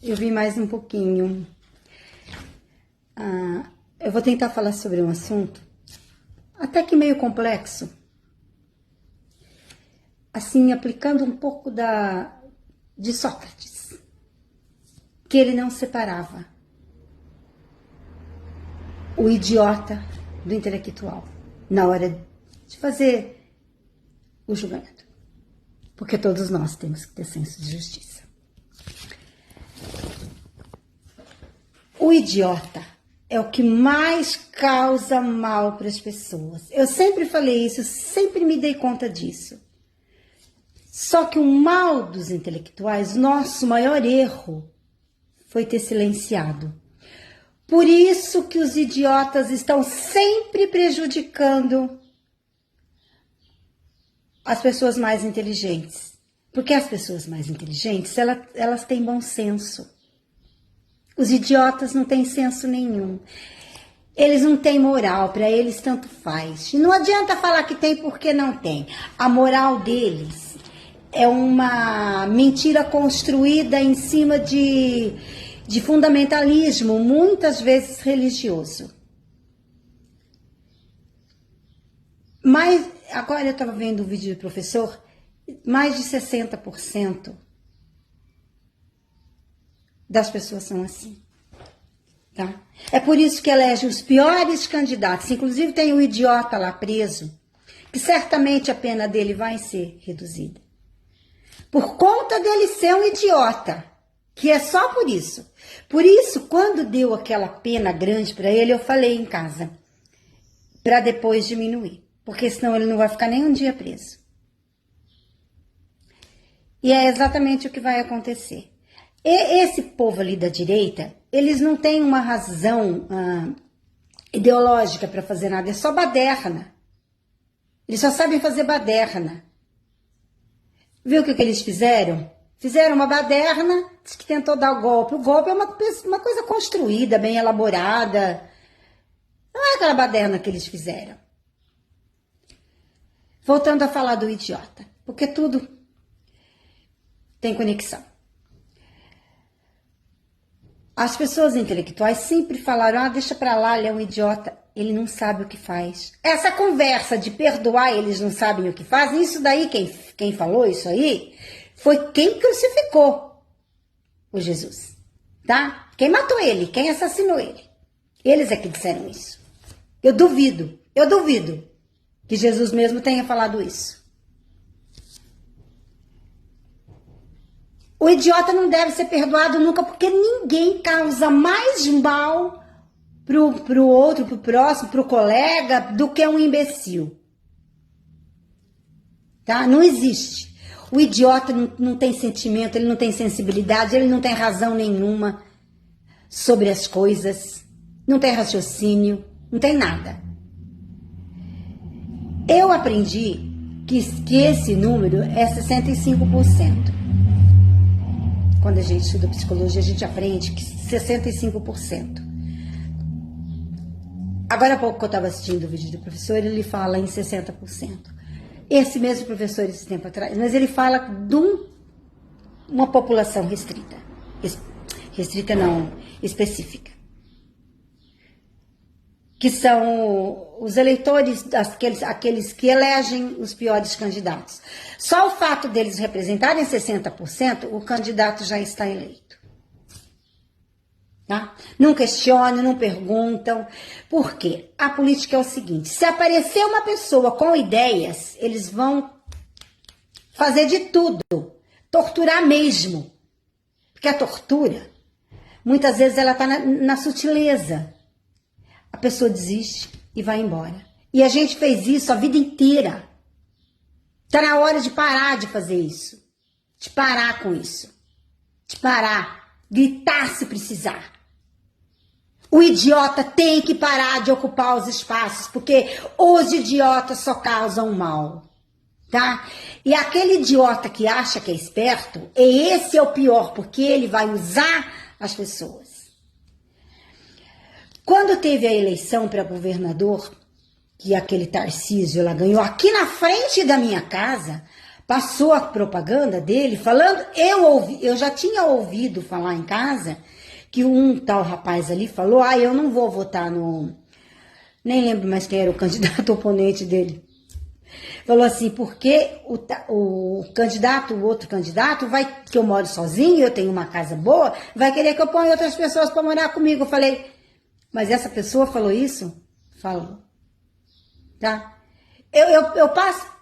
eu vi mais um pouquinho. Eu vou tentar falar sobre um assunto até que meio complexo. Assim, aplicando um pouco de Sócrates, que ele não separava o idiota do intelectual na hora de fazer o julgamento. Porque todos nós temos que ter senso de justiça. O idiota é o que mais causa mal para as pessoas. Eu sempre falei isso, sempre me dei conta disso. Só que o mal dos intelectuais, nosso maior erro, foi ter silenciado. Por isso que os idiotas estão sempre prejudicando as pessoas mais inteligentes. Porque as pessoas mais inteligentes, elas têm bom senso. Os idiotas não têm senso nenhum. Eles não têm moral, para eles tanto faz. E não adianta falar que tem porque não tem. A moral deles é uma mentira construída em cima de fundamentalismo, muitas vezes religioso. Mas, agora eu estava vendo o vídeo do professor, mais de 60% das pessoas são assim, tá? É por isso que elege os piores candidatos, inclusive tem o idiota lá preso, que certamente a pena dele vai ser reduzida. Por conta dele ser um idiota, que é só por isso. Por isso, quando deu aquela pena grande para ele, eu falei em casa, para depois diminuir, porque senão ele não vai ficar nem um dia preso. E é exatamente o que vai acontecer. E esse povo ali da direita, eles não têm uma razão ideológica para fazer nada, é só baderna. Eles só sabem fazer baderna. Viu o que eles fizeram? Fizeram uma baderna, diz que tentou dar o golpe. O golpe é uma coisa construída, bem elaborada. Não é aquela baderna que eles fizeram. Voltando a falar do idiota, porque tudo tem conexão. As pessoas intelectuais sempre falaram, deixa pra lá, ele é um idiota, ele não sabe o que faz. Essa conversa de perdoar, eles não sabem o que fazem, isso daí, quem falou isso aí, foi quem crucificou o Jesus, tá? Quem matou ele, quem assassinou ele. Eles é que disseram isso. Eu duvido que Jesus mesmo tenha falado isso. O idiota não deve ser perdoado nunca, porque ninguém causa mais mal pro outro, pro próximo, pro colega, do que um imbecil. Tá? Não existe. O idiota não tem sentimento, ele não tem sensibilidade, ele não tem razão nenhuma sobre as coisas, não tem raciocínio, não tem nada. Eu aprendi que esse número é 65%. Quando a gente estuda psicologia, a gente aprende que 65%. Agora há pouco que eu estava assistindo o vídeo do professor, ele fala em 60%. Esse mesmo professor, esse tempo atrás, mas ele fala de uma população restrita. Restrita não, específica. Que são os eleitores, aqueles que elegem os piores candidatos. Só o fato deles representarem 60%, o candidato já está eleito. Tá? Não questionam, não perguntam. Por quê? A política é o seguinte, se aparecer uma pessoa com ideias, eles vão fazer de tudo, torturar mesmo. Porque a tortura, muitas vezes ela está na sutileza. A pessoa desiste e vai embora. E a gente fez isso a vida inteira. Está na hora de parar de fazer isso. De parar com isso. De parar. Gritar se precisar. O idiota tem que parar de ocupar os espaços, porque os idiotas só causam mal. Tá? E aquele idiota que acha que é esperto, esse é o pior, porque ele vai usar as pessoas. Quando teve a eleição para governador, que aquele Tarcísio ela ganhou aqui na frente da minha casa, passou a propaganda dele falando, eu já tinha ouvido falar em casa que um tal rapaz ali falou, eu não vou votar no... Nem lembro mais quem era o candidato oponente dele. Falou assim, porque o outro candidato, que eu moro sozinho, eu tenho uma casa boa, vai querer que eu ponha outras pessoas para morar comigo. Eu falei, mas essa pessoa falou isso? Falou. Tá?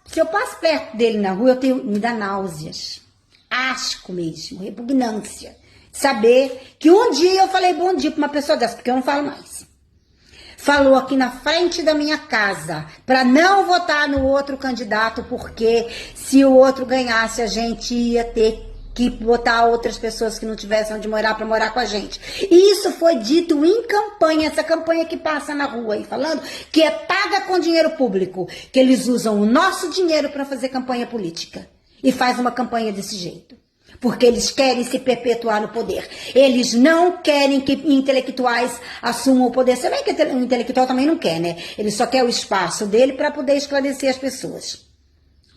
Se eu passo perto dele na rua, me dá náuseas. Asco mesmo, repugnância. Saber que um dia eu falei bom dia para uma pessoa dessa, porque eu não falo mais. Falou aqui na frente da minha casa para não votar no outro candidato, porque se o outro ganhasse, a gente ia ter que botar outras pessoas que não tivessem onde morar para morar com a gente. E isso foi dito em campanha, essa campanha que passa na rua aí, falando que é paga com dinheiro público, que eles usam o nosso dinheiro para fazer campanha política. E faz uma campanha desse jeito. Porque eles querem se perpetuar no poder. Eles não querem que intelectuais assumam o poder. Se bem que o intelectual também não quer, né? Ele só quer o espaço dele para poder esclarecer as pessoas.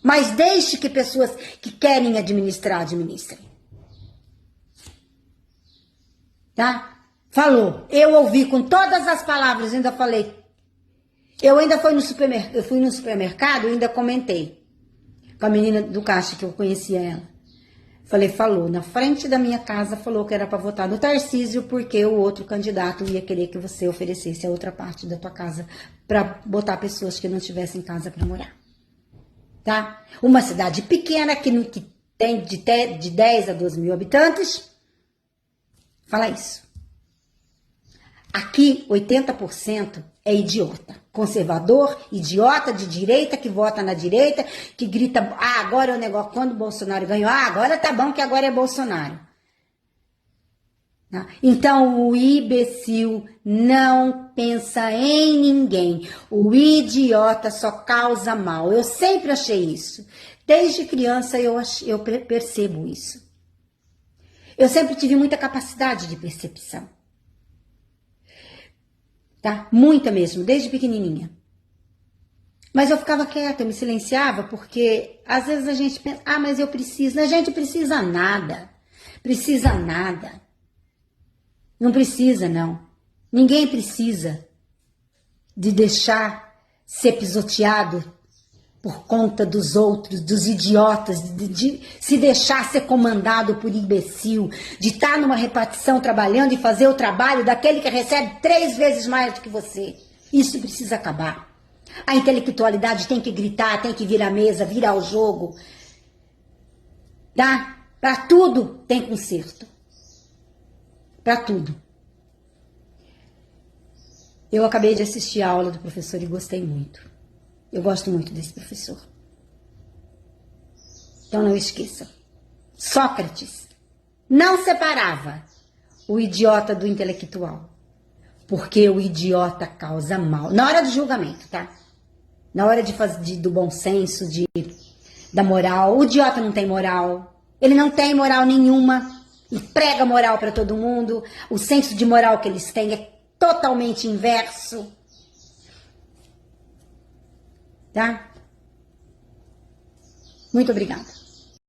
Mas deixe que pessoas que querem administrar, administrem. Tá? Falou. Eu ouvi com todas as palavras, ainda falei. Eu fui no supermercado e ainda comentei com a menina do caixa que eu conhecia ela. Falei, falou, na frente da minha casa, falou que era para votar no Tarcísio, porque o outro candidato ia querer que você oferecesse a outra parte da tua casa para botar pessoas que não tivessem casa para morar. Tá? Uma cidade pequena que tem de 10 a 12 mil habitantes, fala isso. Aqui, 80% é idiota. Conservador, idiota, de direita, que vota na direita, que grita, agora é o negócio, quando o Bolsonaro ganhou, agora tá bom que agora é Bolsonaro. Tá? Então, o imbecil não pensa em ninguém. O idiota só causa mal. Eu sempre achei isso. Desde criança eu percebo isso. Eu sempre tive muita capacidade de percepção. Tá? Muita mesmo, desde pequenininha. Mas eu ficava quieta, eu me silenciava, porque às vezes a gente pensa, mas eu preciso. A gente precisa nada. Precisa nada. Não precisa, não. Ninguém precisa de deixar ser pisoteado por conta dos outros, dos idiotas, de se deixar ser comandado por imbecil, de estar numa repartição trabalhando e fazer o trabalho daquele que recebe 3 vezes mais do que você. Isso precisa acabar. A intelectualidade tem que gritar, tem que vir à mesa, virar o jogo. Tá? Para tudo tem conserto. Para tudo. Eu acabei de assistir a aula do professor e gostei muito. Eu gosto muito desse professor. Então não esqueçam. Sócrates não separava o idiota do intelectual. Porque o idiota causa mal. Na hora do julgamento, tá? Na hora do bom senso, da moral. O idiota não tem moral. Ele não tem moral nenhuma. E prega moral para todo mundo. O senso de moral que eles têm é totalmente inverso. Tá? Muito obrigada.